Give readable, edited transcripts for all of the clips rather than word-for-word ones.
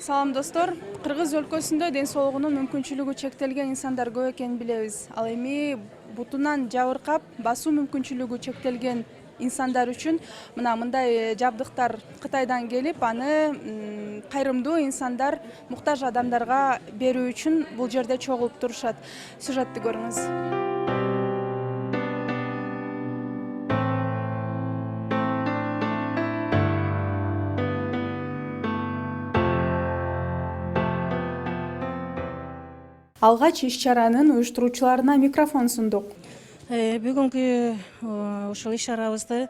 Салам достор, Кыргыз өлкөсүндө ден соолугунун мүмкүнчүлүгү чектелген инсандар көп экенин билебиз. Ал эми бутунан жабыркап, басуу мүмкүнчүлүгү чектелген инсандар үчүн мындай жабдыктар Кытайдан келип, аны кайрымдуу инсандар муктаж адамдарга берүү үчүн бул жерде чогулуп турушат. Сюжетти көрүңүз. Алгач иш-чаранын уюштуруучуларына микрофон сундук. Бүгүнкү ушул иш-чарабызды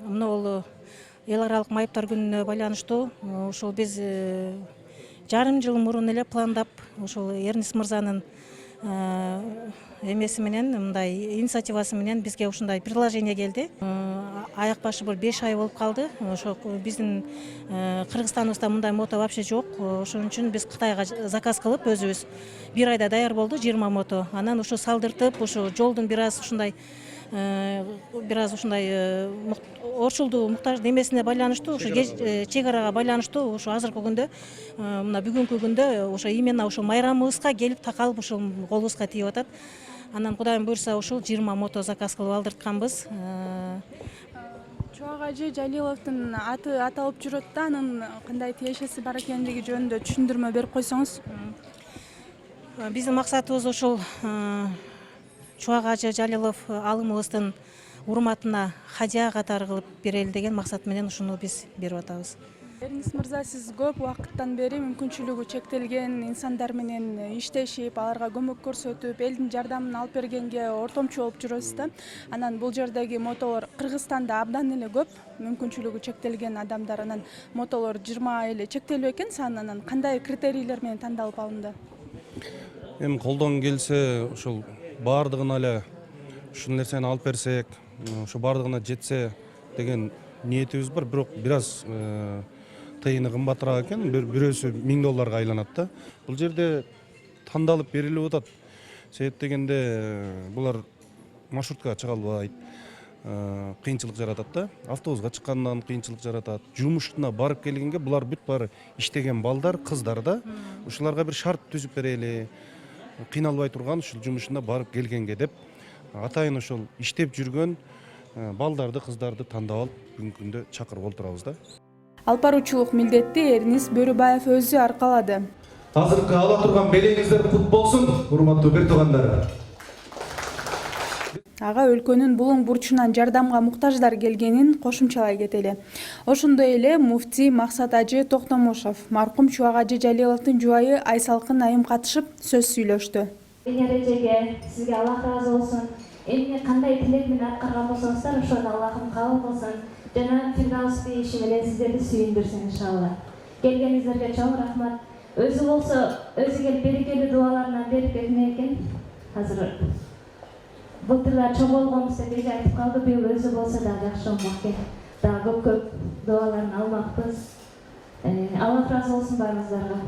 могул эл аралык майыптар күнүнө байланыштуу ушул биз жарым жыл мурун эле пландап ушул Эрнис мырзанын эмеси менен, мындай инициативасы менен бизге ушундай предложение келди. Аяк башы бул 5 ай болуп калды. Ошо биздин Кыргызстаныбызда мындай мото вообще жок. Ошон үчүн биз Кытайга заказ кылып өзүбүз 1 айда даяр болду 20 мото. Анан ушу салдыртып, ушу жолдун бираз ушундай орчулдуу муктаж немесине байланыштуу, ушу чек арага байланыштуу ушу азыркы күндө мына бүгүнкү күндө ошо именно ушул майрамыбызга келип такалып ушул колубузга тийип атат. Анан Кудайым буйрса ушул 20 мото заказ кылып алдыртканбыз. Чубак ажы Жалиловдун аты аталып жүрөт да, анын кандай тиешеси бар экендиги жөнүндө түшүндүрмө берип койсоңуз. Биздин максатыбыз ушул Чубак ажы Жалилов алымыбыздын урматына хадия катары кылып берели деген максат менен ушуну биз берип атабыз. Эрнис мырза, сиз көп убакыттан бери мүмкүнчүлүгү чектелген инсандар менен иштешип, аларга көмөк көрсөтүп, элдин жардамын алып бергенге ортомчу болуп жүрөсүз да. Анан бул жердеги мотолор Кыргызстанда абдан эле көп мүмкүнчүлүгү чектелген адамдар. Анан мотолор 20 эле чектелүү экен саны. Анан кандай критерийлер менен тандалып алынды? Эми колдон келсе ушул баардыгына эле ушул нерсени алып берсек, ушу баардыгына жетсе деген ниетибиз бар. Бирок бир аз тыйыны кымбатыраак экен, бирөөсү $1000 айланат да. Бул жерде тандалып берилип атат. Себеп дегенде булар маршруткага чыга албайт, кыйынчылык жаратат да. Автобуска чыккандан кыйынчылык жаратат. Жумушуна барып келгенге булар бүт баары иштеген балдар, кыздар да. Ушуларга бир шарт түзүп берели, кыйналбай турган ушул жумушуна барып келгенге деп атайын ушул иштеп жүргөн балдарды, кыздарды тандап алып бүгүнкү күндө чакырып олтурабыз да. Алып баруучулук милдетти Эрнис Бөрүбаев өзү аркалады. Азыркы ала турган белеңиздер кут болсун, урматтуу бир туугандар. Ага өлкөнүн булуң бурчунан жардамга муктаждар келгенин кошумчалай кетели. Ошондой эле муфтий Максат ажы Токтомушов маркум Чубак ажы Жалиловдун жубайы Айсалкын айым катышып сөз сүйлөштү. Эрежеге сизге Аллах ыраазы болсун. Эмне кандай тилек менен аткарган болсоңуздар, ошону Аллахым кабыл кылсын. Жана Фирдаустун иши менен сиздерди сүйүндүрсүн иншалла. Келгениңиздерге чоң рахмат. Өзү болсо, өзү келип берекелүү дуаларынан берип кеткен экен. Азыр былтырда чоң болгонбуз деп эже айтып калды. Быйыл өзү болсо да жакшы болмок экен. Дагы көп дуаларын алмакпыз. Аллах ыраазы болсун баарыңыздарга.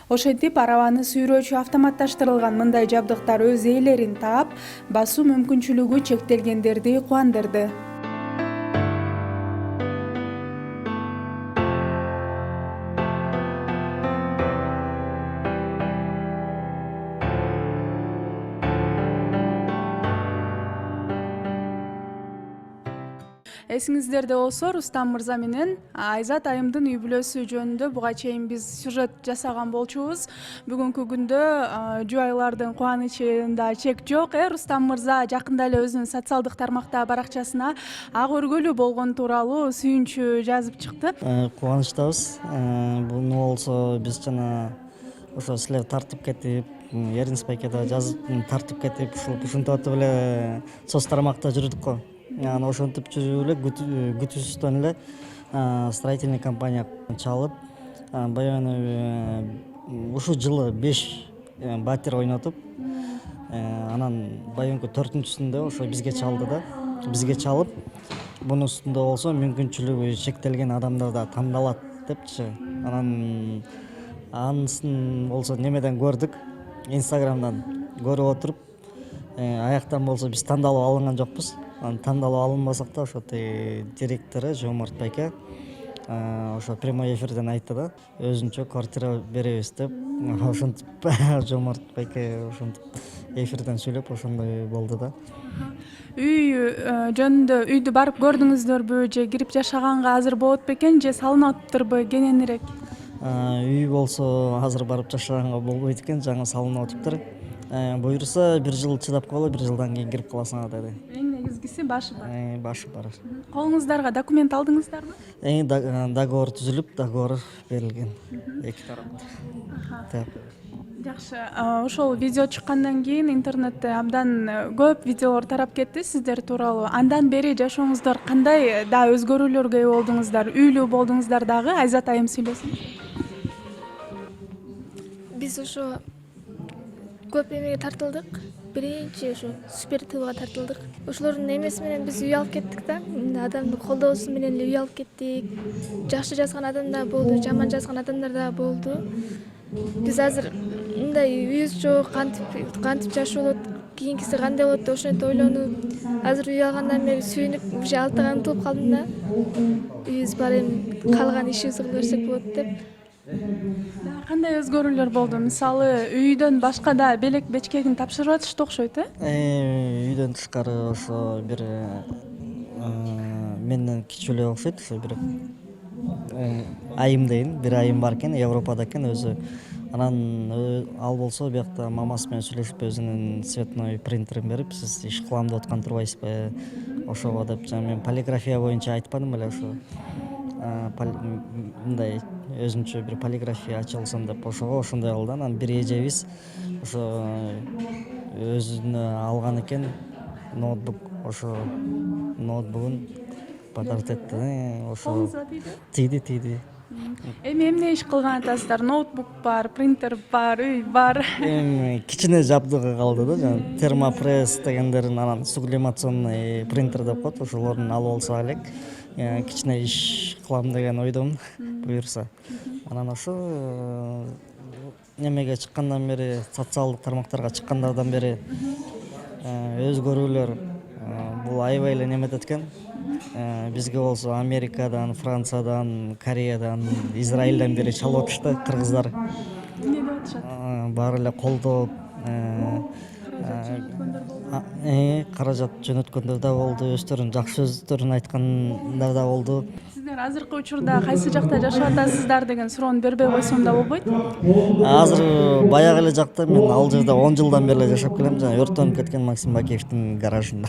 Ошентип арабаны сүйрөөчү автоматташтырылган мындай жабдыктар өз ээлерин таап, басуу мүмкүнчүлүгү чектелгендерди кубандырды. Эсиңиздерде болсо, Рустам мырза менен Айзат айымдын үй бүлөсү жөнүндө буга чейин биз сюжет жасаган болчубуз. Бүгүнкү күндө жубайлардын кубанычында чек жок. Рустам мырза жакында эле өзүнүн социалдык тармакта баракчасына ак өргөлүү болгон тууралуу сүйүнчү жазып чыкты. Кубанычтабыз. Буну болсо биз жана ошо силер тартып кетип, Эрнис байке да жазып тартып кетип, ушинтип атып эле соц тармакта жүрдүк го. Анан ошентип жүрүп эле күтүүсүздөн эле строительный компания чалып, баягы ушул жылы 5 батир ойнотуп, анан баягы 4-сүндө ошо бизге чалды да. Бизге чалып, бунун үстүндө болсо мүмкүнчүлүгү чектелген адамдар да тандалат депчи. Анан анысын болсо немеден көрдүк, Инстаграмдан көрүп отуруп, аяктан болсо биз тандалып алынган жокпуз. анан тандалып алынбасак да ошо директору Жомарт байке ошо прямой эфирден айтты да, өзүнчө квартира беребиз деп. Ошентип Жомарт байке ошентип эфирден сүйлөп ошондой болду да. Үй жөнүндө үйдү барып көрдүңүздөрбү же кирип жашаганга азыр болот бекен же салынып атыптырбы кененирээк? Үй болсо азыр барып жашаганга болбойт экен, жаңы салынып атыптыр. Буюрса 1 жыл чыдап калып, 1 жылдан кийин кирип каласың деди. Эң негизгиси башы бар. Башы бар. Колуңуздарга документ алдыңыздарбы? Договор түзүлүп, договор берилген. Эки тарап. Жакшы. Ошол видео чыккандан кийин интернетте абдан көп видеолор тарап кетти сиздер тууралуу. Андан бери жашооңуздар кандай да өзгөрүүлөргө ээ болдуңуздар? Үйлүү болдуңуздар дагы? Айзат айым сүйлөсүн. Биз ошо көп эмеге тартылдык. Биринчи ошо супер ТВга тартылдык. Ошолордун эмеси менен биз үй алып кеттик да. Адамдын колдоосу менен эле үй алып кеттик. Жакшы жазган адамдар болду, жаман жазган адамдар да болду. Биз азыр мындай үйүбүз жок, кантип жашоо болот, кийинкиси кандай болот деп ошентип ойлонуп, азыр үй алгандан бери сүйүнүп, уже алтыга умтулуп калдым да. Үйүбүз бар, эми калган ишибизди кыла берсек болот деп. Кандай өзгөрүүлөр болду? Мисалы, үйдөн башка да белек бечкегин тапшырып атышты окшойт, Үйдөн тышкары ошо бир менден кичүүрөөк окшойт, ошо бир айым дейин, бир айым бар экен, Европада экен өзү. Анан ал болсо биякта мамасы менен сүйлөшүп өзүнүн цветной принтерин берип, сиз иш кылам деп аткан турбайсызбы? Ошого деп мен полиграфия боюнча айтпадым беле ошо. Мындай өзүнчө бир полиграфия ачылсын деп ошого ошондой кылды. Анан бир эжебиз ошо өзүнө алган экен ноутбук, ошо ноутбугун подарок этти. Ошо тийди. Эми эмне иш кылган атасыздар? Ноутбук бар, принтер бар, үй бар. Эми кичине жабдыгы калды да, жана термопресс дегендерин, анан сублимационный принтер деп коет, ошолорун алып алсак элек. Кичине иш кылам деген ойдомун, буюрса. Анан ошо немеге чыккандан бери, социалдык тармактарга чыккандардан бери өзгөрүүлөр бул аябай эле неметет экен. Бизге болсо Америкадан, Франциядан, Кореядан, Израилден бери чалып атышты кыргыздар. Эмне деп атышат? Баары эле колдоп, каражат жөнөткөндөр да болду, өздөрүнүн жакшы сөздөрүн айткандар да болду. Сиздер азыркы учурда кайсы жакта жашап атасыздар деген суроону бербей койсом да болбойт? Азыр баягы эле жакта мен ал жерде 10 жылдан бери эле жашап келем, жана өрттөнүп кеткен Максим Бакиевдин гаражында.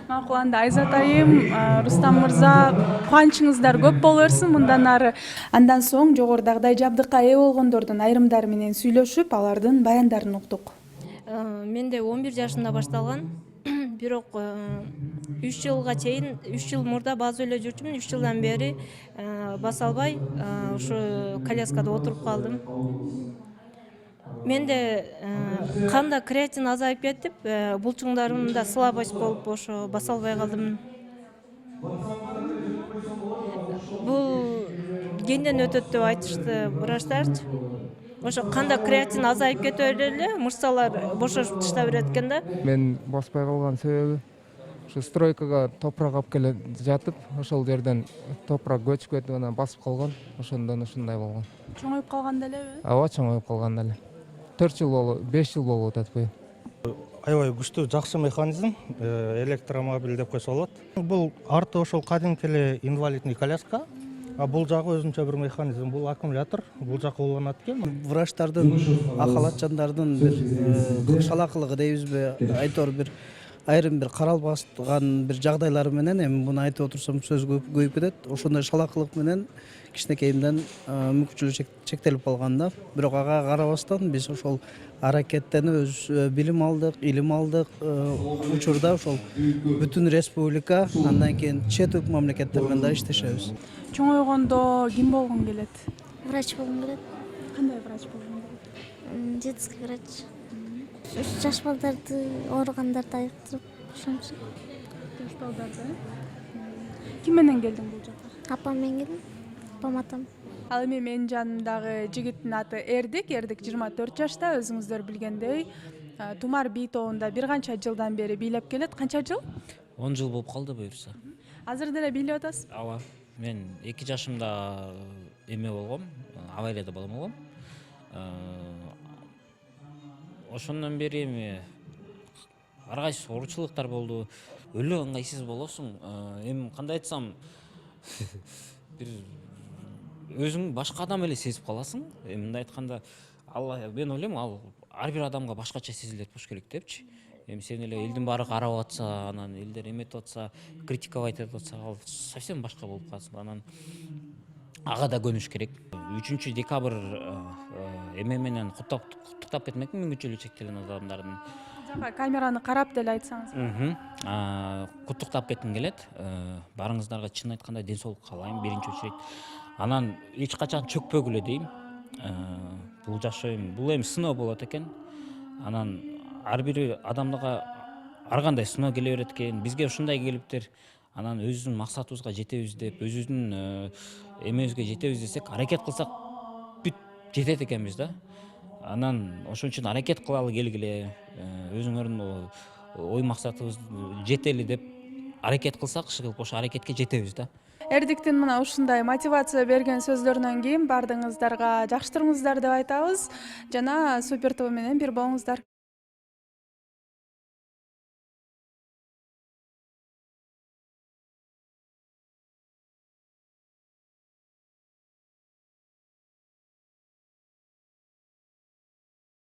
Макул, анда Айзат айым, Рустам мырза, кубанычыңыздар көп боло берсин мындан ары. Андан соң жогорудагыдай жабдыкка ээ болгондордун айрымдары менен сүйлөшүп, алардын баяндарын уктук. Менде 11 жашында башталган. Бирок 3 жылга чейин, 3 жыл мурда база эле жүрчүмүн. 3 жылдан бери баса албай, ушу коляскада отуруп калдым. Менде канда креатин азайып кетип, булчуңдарымда слабость болуп, ошо баса албай калдым. Бул генден өтөт деп айтышты врачтарчы. Ошо канда креатин азайып кетип эле, мышцалар бошошуп тышта берет экен да. Мен баспай калган себеби ушу стройкага топурак алып келе жатып, ошол жерден топурак көчүп кетип, анан басып калган. Ошондон ушундай болгон. Чоңоюп калганда элеби? Ооба, чоңоюп калганда эле. 4 жыл болду, 5 жыл болуп атат бу. Аябай күчтүү, жакшы механизм, электромобиль деп койсо болот. Бул арты ошол кадимки эле инвалидный коляска. Бул жагы өзүнчө бир механизм, бул аккумулятор, бул жака уланат экен. Врачтардын, акалатчандардын бир шалакылыгы дейбизби, айтор бир айрым бир каралбастан бир жагдайлары менен, эми муну айтып отурсам сөз көйүп кетет. Ошондой шалакылык менен кичинекейимден мүмкүнчүлүгү чектелип калган да. Бирок ага карабастан биз ошол аракеттенип өз билим алдык, илим алдык. Учурда ошол бүтүн республика, андан кийин чет өлкө мамлекеттермен да иштешебиз. Чоңойгондо ким болгон келет? Врач болгум келет. Кандай врач болгон келет? Детский врач. Жаш балдарды, ооругандарды айыктырып, ошончо. Жаш балдарды. Ким менен келдиң бул жака? Апам менен келдим. Апам атам. Ал эми менин жанымдагы жигиттин аты Эрдик. Эрдик 24 жашта, өзүңүздөр билгендей. Тумар би тобунда бир канча жылдан бери бийлеп келет? Канча жыл? 10 жыл болуп калды буюрса. Азыр деле бийлеп атасыз? Ооба. Мен 2 жашымда эме болгом, аварияда болгом. Ошондон бери эми ар кайсы ооручулуктар болду. Өлө ыңгайсыз болосуң. Эми кандай айтсам, бир өзүң башка адам эле сезип каласың. Мындай айтканда, мен ойлойм, ал ар бир адамга башкача сезилет болуш керек депчи. Эми сен эле элдин баары карап атса, анан элдер эметип атса, критиковать этип атса, ал совсем башка болуп каласың. Анан ага да көнүш керек. 3 декабрь эме менен куттуктап кетмекмин мүмкүнчүлүгү чектелген адамдардын. Камераны карап деле айтсаңыз. Куттуктап кетким келет. Барыңыздарга чын айтканда ден соолук каалайм биринчи очередь. Анан эч качан чөкпөгүлө дейм. Бул жашоом, бул эми сыноо болот экен. Анан ар бир адамга ар кандай сыноо келе берет экен. Бизге ушундай келиптир. Анан өзүбүздүн максатыбызга жетебиз деп, өзүбүздүн эмебизге жетебиз десек, аракет кылсак бүт жетет экенбиз да. Анан ошон үчүн аракет кылалы келгиле, өзүңөрдүн ой максатыбызды жетели деп аракет кылсак, ошо аракетке жетебиз да. Эрдиктин мына ушундай мотивация берген сөздөрүнөн кийин баардыгыңыздарга жакшы туруңуздар деп айтабыз жана Супер ТВ менен бир болуңуздар.